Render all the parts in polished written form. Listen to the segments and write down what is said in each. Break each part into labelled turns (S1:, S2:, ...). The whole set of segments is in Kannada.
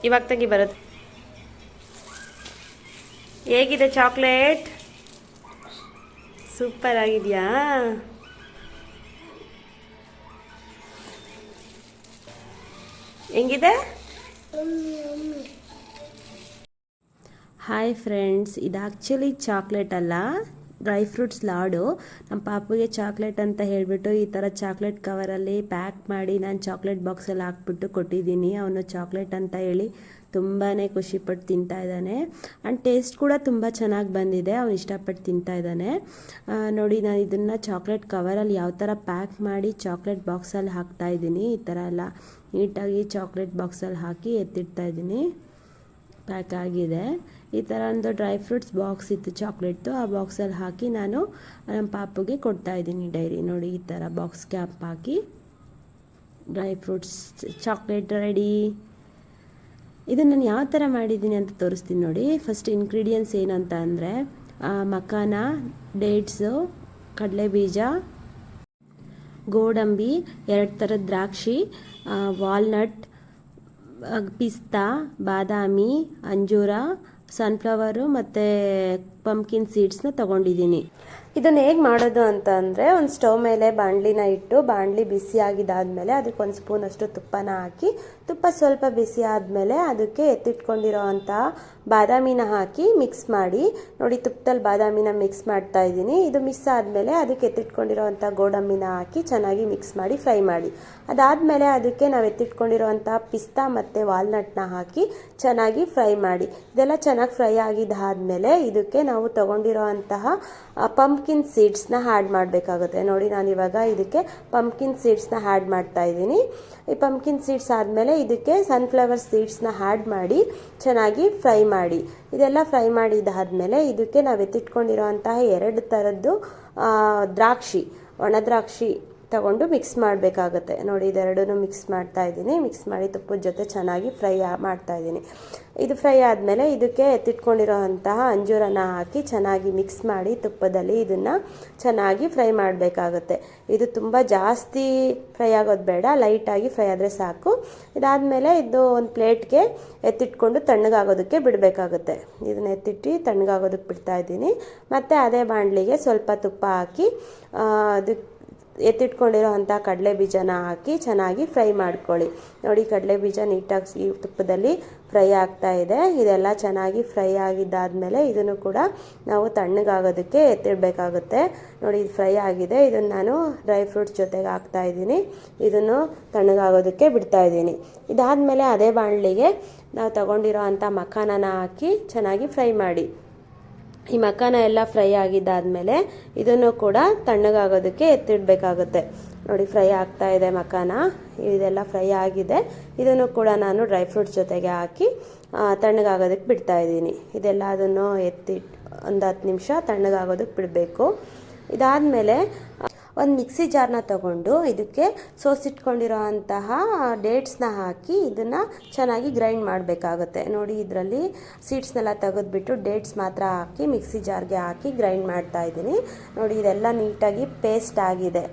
S1: ಇವಾಗ ತಂಗಿ ಬರುತ್ತೆ. ಹೇಗಿದೆ ಚಾಕ್ಲೇಟ್? ಸೂಪರ್ ಆಗಿದೆಯಾ? ಹೆಂಗಿದೆ? ಹಾಯ್ ಫ್ರೆಂಡ್ಸ್, ಇದು ಆ್ಯಕ್ಚುಲಿ ಚಾಕ್ಲೇಟ್ ಅಲ್ಲ, ಡ್ರೈ ಫ್ರೂಟ್ಸ್ ಲಾಡು. ನಮ್ಮ ಪಾಪುಗೆ ಚಾಕ್ಲೇಟ್ ಅಂತ ಹೇಳಿಬಿಟ್ಟು ಈ ಥರ ಚಾಕ್ಲೇಟ್ ಕವರಲ್ಲಿ ಪ್ಯಾಕ್ ಮಾಡಿ ನಾನು ಚಾಕ್ಲೇಟ್ ಬಾಕ್ಸಲ್ಲಿ ಹಾಕ್ಬಿಟ್ಟು ಕೊಟ್ಟಿದ್ದೀನಿ. ಅವನು ಚಾಕ್ಲೇಟ್ ಅಂತ ಹೇಳಿ ತುಂಬಾ ಖುಷಿಪಟ್ಟು ತಿಂತಾ ಇದ್ದಾನೆ. ಆ್ಯಂಡ್ ಟೇಸ್ಟ್ ಕೂಡ ತುಂಬ ಚೆನ್ನಾಗಿ ಬಂದಿದೆ, ಅವನು ಇಷ್ಟಪಟ್ಟು ತಿಂತಾ ಇದ್ದಾನೆ. ನೋಡಿ, ನಾನು ಇದನ್ನು ಚಾಕ್ಲೇಟ್ ಕವರಲ್ಲಿ ಯಾವ ಥರ ಪ್ಯಾಕ್ ಮಾಡಿ ಚಾಕ್ಲೇಟ್ ಬಾಕ್ಸಲ್ಲಿ ಹಾಕ್ತಾಯಿದ್ದೀನಿ. ಈ ಥರ ಎಲ್ಲ ನೀಟಾಗಿ ಚಾಕ್ಲೇಟ್ ಬಾಕ್ಸಲ್ಲಿ ಹಾಕಿ ಎತ್ತಿಡ್ತಾ ಇದ್ದೀನಿ. ಪ್ಯಾಕ್ ಆಗಿದೆ. ಈ ಥರ ಒಂದು ಡ್ರೈ ಫ್ರೂಟ್ಸ್ ಬಾಕ್ಸ್ ಇತ್ತು ಚಾಕ್ಲೇಟ್ದು, ಆ ಬಾಕ್ಸಲ್ಲಿ ಹಾಕಿ ನಾನು ನಮ್ಮ ಪಾಪುಗೆ ಕೊಡ್ತಾಯಿದ್ದೀನಿ ಡೈರಿ. ನೋಡಿ, ಈ ಥರ ಬಾಕ್ಸ್ ಕ್ಯಾಪ್ ಹಾಕಿ ಡ್ರೈ ಫ್ರೂಟ್ಸ್ ಚಾಕ್ಲೇಟ್ ರೆಡಿ. ಇದನ್ನು ನಾನು ಯಾವ ಥರ ಮಾಡಿದ್ದೀನಿ ಅಂತ ತೋರಿಸ್ತೀನಿ ನೋಡಿ. ಫಸ್ಟ್ ಇಂಗ್ರೀಡಿಯೆಂಟ್ಸ್ ಏನಂತ ಅಂದರೆ ಮಖಾನ, ಡೇಟ್ಸು, ಕಡಲೆಬೀಜ, ಗೋಡಂಬಿ, 2 ಥರದ ದ್ರಾಕ್ಷಿ, ವಾಲ್ನಟ್, ಪಿಸ್ತಾ, ಬಾದಾಮಿ, ಅಂಜೂರ, ಸನ್ಫ್ಲವರು ಮತ್ತು ಪಂಪ್ಕಿನ್ ಸೀಡ್ಸ್ನ ತೊಗೊಂಡಿದ್ದೀನಿ. ಇದನ್ನು ಹೇಗೆ ಮಾಡೋದು ಅಂತ ಅಂದರೆ, ಒಂದು ಸ್ಟವ್ ಮೇಲೆ ಬಾಣಲಿನ ಇಟ್ಟು ಬಾಣಲಿ ಬಿಸಿ ಆಗಿದ್ದಾದಮೇಲೆ ಅದಕ್ಕೆ 1 ಸ್ಪೂನಷ್ಟು ತುಪ್ಪನ ಹಾಕಿ, ತುಪ್ಪ ಸ್ವಲ್ಪ ಬಿಸಿ ಆದಮೇಲೆ ಅದಕ್ಕೆ ಎತ್ತಿಟ್ಕೊಂಡಿರೋ ಅಂಥ ಬಾದಾಮಿನ ಹಾಕಿ ಮಿಕ್ಸ್ ಮಾಡಿ. ನೋಡಿ, ತುಪ್ಪದಲ್ಲಿ ಬಾದಾಮಿನ ಮಿಕ್ಸ್ ಮಾಡ್ತಾ ಇದ್ದೀನಿ. ಇದು ಮಿಕ್ಸ್ ಆದಮೇಲೆ ಅದಕ್ಕೆ ಎತ್ತಿಟ್ಕೊಂಡಿರೋ ಅಂಥ ಗೋಡಂಬಿನ ಹಾಕಿ ಚೆನ್ನಾಗಿ ಮಿಕ್ಸ್ ಮಾಡಿ ಫ್ರೈ ಮಾಡಿ. ಅದಾದಮೇಲೆ ಅದಕ್ಕೆ ನಾವು ಎತ್ತಿಟ್ಕೊಂಡಿರೋ ಅಂಥ ಪಿಸ್ತಾ ಮತ್ತು ವಾಲ್ನಟ್ನ ಹಾಕಿ ಚೆನ್ನಾಗಿ ಫ್ರೈ ಮಾಡಿ. ಇದೆಲ್ಲ ಚೆನ್ನಾಗಿ ಫ್ರೈ ಆಗಿದ್ದಾದಮೇಲೆ ಇದಕ್ಕೆ ನಾವು ತೊಗೊಂಡಿರೋ ಅಂತಹ ಪಂಪ್ಕಿನ್ ಸೀಡ್ಸ್ನ ಆ್ಯಡ್ ಮಾಡಬೇಕಾಗುತ್ತೆ. ನೋಡಿ, ನಾನಿವಾಗ ಇದಕ್ಕೆ ಪಂಪ್ಕಿನ್ ಸೀಡ್ಸ್ನ ಆ್ಯಡ್ ಮಾಡ್ತಾ ಇದ್ದೀನಿ. ಈ ಪಂಪ್ಕಿನ್ ಸೀಡ್ಸ್ ಆದಮೇಲೆ ಇದಕ್ಕೆ ಸನ್ಫ್ಲವರ್ ಸೀಡ್ಸ್ನ ಆ್ಯಡ್ ಮಾಡಿ ಚೆನ್ನಾಗಿ ಫ್ರೈ ಮಾಡಿ. ಇದೆಲ್ಲ ಫ್ರೈ ಮಾಡಿದ್ದಾದಮೇಲೆ ಇದಕ್ಕೆ ನಾವು ಎತ್ತಿಟ್ಕೊಂಡಿರೋ ಅಂತಹ 2 ಥರದ್ದು ದ್ರಾಕ್ಷಿ, ಒಣ ದ್ರಾಕ್ಷಿ ತಗೊಂಡು ಮಿಕ್ಸ್ ಮಾಡಬೇಕಾಗತ್ತೆ. ನೋಡಿ, ಇದೆರಡೂ ಮಿಕ್ಸ್ ಮಾಡ್ತಾ ಇದ್ದೀನಿ. ಮಿಕ್ಸ್ ಮಾಡಿ ತುಪ್ಪದ ಜೊತೆ ಚೆನ್ನಾಗಿ ಫ್ರೈ ಮಾಡ್ತಾ ಇದ್ದೀನಿ. ಇದು ಫ್ರೈ ಆದಮೇಲೆ ಇದಕ್ಕೆ ಎತ್ತಿಟ್ಕೊಂಡಿರೋ ಅಂತಹ ಅಂಜೂರನ ಹಾಕಿ ಚೆನ್ನಾಗಿ ಮಿಕ್ಸ್ ಮಾಡಿ ತುಪ್ಪದಲ್ಲಿ ಇದನ್ನು ಚೆನ್ನಾಗಿ ಫ್ರೈ ಮಾಡಬೇಕಾಗತ್ತೆ. ಇದು ತುಂಬ ಜಾಸ್ತಿ ಫ್ರೈ ಆಗೋದು ಬೇಡ, ಲೈಟಾಗಿ ಫ್ರೈ ಆದರೆ ಸಾಕು. ಇದಾದಮೇಲೆ ಇದು ಒಂದು ಪ್ಲೇಟ್ಗೆ ಎತ್ತಿಟ್ಕೊಂಡು ತಣ್ಣಗಾಗೋದಕ್ಕೆ ಬಿಡಬೇಕಾಗುತ್ತೆ. ಇದನ್ನ ಎತ್ತಿಟ್ಟು ತಣ್ಣಗಾಗೋದಕ್ಕೆ ಬಿಡ್ತಾ ಇದ್ದೀನಿ. ಮತ್ತು ಅದೇ ಬಾಣಲಿಗೆ ಸ್ವಲ್ಪ ತುಪ್ಪ ಹಾಕಿ ಅದಕ್ಕೆ ಎತ್ತಿಟ್ಕೊಂಡಿರೋ ಅಂಥ ಕಡಲೆ ಬೀಜನ ಹಾಕಿ ಚೆನ್ನಾಗಿ ಫ್ರೈ ಮಾಡ್ಕೊಳ್ಳಿ. ನೋಡಿ, ಕಡಲೆ ಬೀಜ ನೀಟಾಗಿ ತುಪ್ಪದಲ್ಲಿ ಫ್ರೈ ಆಗ್ತಾ ಇದೆ. ಇದೆಲ್ಲ ಚೆನ್ನಾಗಿ ಫ್ರೈ ಆಗಿದ್ದಾದಮೇಲೆ ಇದನ್ನು ಕೂಡ ನಾವು ತಣ್ಣಗಾಗೋದಕ್ಕೆ ಎತ್ತಿಡಬೇಕಾಗುತ್ತೆ. ನೋಡಿ, ಇದು ಫ್ರೈ ಆಗಿದೆ. ಇದನ್ನು ನಾನು ಡ್ರೈ ಫ್ರೂಟ್ಸ್ ಜೊತೆಗೆ ಹಾಕ್ತಾ ಇದ್ದೀನಿ. ಇದನ್ನು ತಣ್ಣಗಾಗೋದಕ್ಕೆ ಬಿಡ್ತಾ ಇದ್ದೀನಿ. ಇದಾದಮೇಲೆ ಅದೇ ಬಾಣಲಿಗೆ ನಾವು ತಗೊಂಡಿರೋ ಅಂಥ ಮಖಾನನ ಹಾಕಿ ಚೆನ್ನಾಗಿ ಫ್ರೈ ಮಾಡಿ. ಈ ಮಖಾನ ಎಲ್ಲ ಫ್ರೈ ಆಗಿದ್ದಾದಮೇಲೆ ಇದನ್ನು ಕೂಡ ತಣ್ಣಗಾಗೋದಕ್ಕೆ ಎತ್ತಿಡಬೇಕಾಗುತ್ತೆ. ನೋಡಿ, ಫ್ರೈ ಆಗ್ತಾ ಇದೆ ಮಖಾನ. ಇದೆಲ್ಲ ಫ್ರೈ ಆಗಿದೆ. ಇದನ್ನು ಕೂಡ ನಾನು ಡ್ರೈ ಫ್ರೂಟ್ಸ್ ಜೊತೆಗೆ ಹಾಕಿ ತಣ್ಣಗಾಗೋದಕ್ಕೆ ಬಿಡ್ತಾ ಇದ್ದೀನಿ. ಇದೆಲ್ಲ ಅದನ್ನು ಎತ್ತಿ ಒಂದು 10 ನಿಮಿಷ ತಣ್ಣಗಾಗೋದಕ್ಕೆ ಬಿಡಬೇಕು. ಇದಾದಮೇಲೆ ಒಂದು ಮಿಕ್ಸಿ ಜಾರ್ನ ತಗೊಂಡು ಇದಕ್ಕೆ ಸೋಸಿಟ್ಕೊಂಡಿರೋ ಅಂತಹ ಡೇಟ್ಸ್ನ ಹಾಕಿ ಇದನ್ನು ಚೆನ್ನಾಗಿ ಗ್ರೈಂಡ್ ಮಾಡಬೇಕಾಗುತ್ತೆ. ನೋಡಿ, ಇದರಲ್ಲಿ ಸೀಡ್ಸ್ನೆಲ್ಲ ತೆಗೆದುಬಿಟ್ಟು ಡೇಟ್ಸ್ ಮಾತ್ರ ಹಾಕಿ ಮಿಕ್ಸಿ ಜಾರ್ಗೆ ಹಾಕಿ ಗ್ರೈಂಡ್ ಮಾಡ್ತಾ ಇದ್ದೀನಿ. ನೋಡಿ, ಇದೆಲ್ಲ ನೀಟಾಗಿ ಪೇಸ್ಟ್ ಆಗಿದೆ.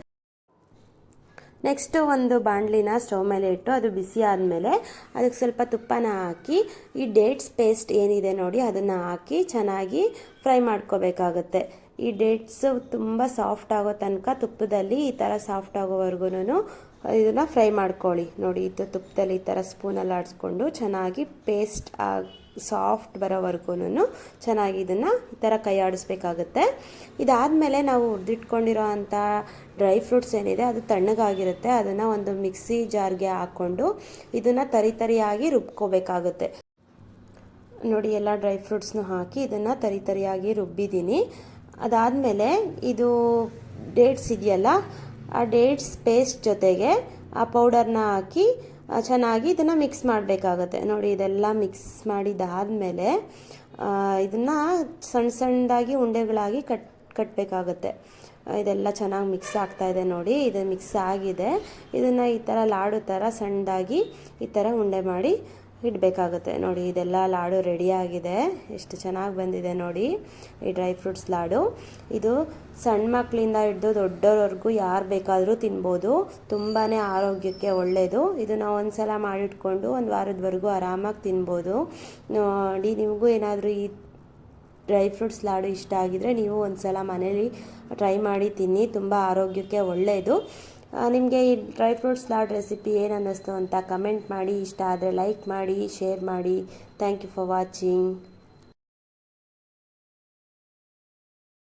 S1: ನೆಕ್ಸ್ಟು ಒಂದು ಬಾಣಲಿನ ಸ್ಟವ್ ಮೇಲೆ ಇಟ್ಟು ಅದು ಬಿಸಿ ಆದಮೇಲೆ ಅದಕ್ಕೆ ಸ್ವಲ್ಪ ತುಪ್ಪನ ಹಾಕಿ ಈ ಡೇಟ್ಸ್ ಪೇಸ್ಟ್ ಏನಿದೆ ನೋಡಿ ಅದನ್ನು ಹಾಕಿ ಚೆನ್ನಾಗಿ ಫ್ರೈ ಮಾಡ್ಕೋಬೇಕಾಗುತ್ತೆ. ಈ ಡೇಟ್ಸು ತುಂಬ ಸಾಫ್ಟ್ ಆಗೋ ತನಕ ತುಪ್ಪದಲ್ಲಿ ಈ ಥರ ಸಾಫ್ಟ್ ಆಗೋವರೆಗೂ ಇದನ್ನು ಫ್ರೈ ಮಾಡ್ಕೊಳ್ಳಿ. ನೋಡಿ, ಇದು ತುಪ್ಪದಲ್ಲಿ ಈ ಥರ ಸ್ಪೂನಲ್ಲಿ ಆಡಿಸ್ಕೊಂಡು ಚೆನ್ನಾಗಿ ಪೇಸ್ಟ್ ಸಾಫ್ಟ್ ಬರೋವರೆಗೂ ಚೆನ್ನಾಗಿ ಇದನ್ನು ಈ ಥರ ಕೈ ಆಡಿಸ್ಬೇಕಾಗುತ್ತೆ. ಇದಾದಮೇಲೆ ನಾವು ಹುರಿದಿಟ್ಕೊಂಡಿರೋ ಅಂಥ ಡ್ರೈ ಫ್ರೂಟ್ಸ್ ಏನಿದೆ ಅದು ತಣ್ಣಗಾಗಿರುತ್ತೆ. ಅದನ್ನು ಒಂದು ಮಿಕ್ಸಿ ಜಾರ್ಗೆ ಹಾಕ್ಕೊಂಡು ಇದನ್ನು ತರಿಯಾಗಿ ರುಬ್ಕೋಬೇಕಾಗುತ್ತೆ. ನೋಡಿ, ಎಲ್ಲ ಡ್ರೈ ಫ್ರೂಟ್ಸ್ನು ಹಾಕಿ ಇದನ್ನು ತರಿಯಾಗಿ ರುಬ್ಬಿದ್ದೀನಿ. ಅದಾದಮೇಲೆ ಇದು ಡೇಟ್ಸ್ ಇದೆಯಲ್ಲ, ಆ ಡೇಟ್ಸ್ ಪೇಸ್ಟ್ ಜೊತೆಗೆ ಆ ಪೌಡರ್ನ ಹಾಕಿ ಚೆನ್ನಾಗಿ ಇದನ್ನು ಮಿಕ್ಸ್ ಮಾಡಬೇಕಾಗತ್ತೆ. ನೋಡಿ, ಇದೆಲ್ಲ ಮಿಕ್ಸ್ ಮಾಡಿದ್ದಾದಮೇಲೆ ಇದನ್ನು ಸಣ್ಣದಾಗಿ ಉಂಡೆಗಳಾಗಿ ಕಟ್ಟಬೇಕಾಗತ್ತೆ. ಇದೆಲ್ಲ ಚೆನ್ನಾಗಿ ಮಿಕ್ಸ್ ಆಗ್ತಾಯಿದೆ. ನೋಡಿ, ಇದು ಮಿಕ್ಸ್ ಆಗಿದೆ. ಇದನ್ನು ಈ ಥರ ಲಾಡು ಥರ ಸಣ್ಣದಾಗಿ ಈ ಥರ ಉಂಡೆ ಮಾಡಿ ಇಡಬೇಕಾಗುತ್ತೆ. ನೋಡಿ ಇದೆಲ್ಲ ಲಾಡು ರೆಡಿಯಾಗಿದೆ, ಎಷ್ಟು ಚೆನ್ನಾಗಿ ಬಂದಿದೆ ನೋಡಿ ಈ ಡ್ರೈ ಫ್ರೂಟ್ಸ್ ಲಾಡು. ಇದು ಸಣ್ಣ ಮಕ್ಕಳಿಂದ ಹಿಡಿದು ದೊಡ್ಡವ್ರವರೆಗೂ ಯಾರು ಬೇಕಾದರೂ ತಿನ್ಬೋದು, ತುಂಬಾ ಆರೋಗ್ಯಕ್ಕೆ ಒಳ್ಳೆಯದು. ಇದು ನಾವು ಒಂದು ಸಲ ಮಾಡಿಟ್ಕೊಂಡು ಒಂದು ವಾರದವರೆಗೂ ಆರಾಮಾಗಿ ತಿನ್ಬೋದು. ನೋಡಿ ನಿಮಗೂ ಏನಾದರೂ ಈ ಡ್ರೈ ಫ್ರೂಟ್ಸ್ ಲಾಡು ಇಷ್ಟ ಆಗಿದರೆ ನೀವು ಒಂದು ಸಲ ಮನೇಲಿ ಟ್ರೈ ಮಾಡಿ ತಿನ್ನಿ, ತುಂಬ ಆರೋಗ್ಯಕ್ಕೆ ಒಳ್ಳೆಯದು. ನಿಮಗೆ ಈ ಡ್ರೈ ಫ್ರೂಟ್ಸ್ ಲಾಡ್ ರೆಸಿಪಿ ಏನು ಅನ್ನಿಸ್ತು ಅಂತ ಕಮೆಂಟ್ ಮಾಡಿ, ಇಷ್ಟ ಆದರೆ ಲೈಕ್ ಮಾಡಿ, ಶೇರ್ ಮಾಡಿ. Thank you for watching.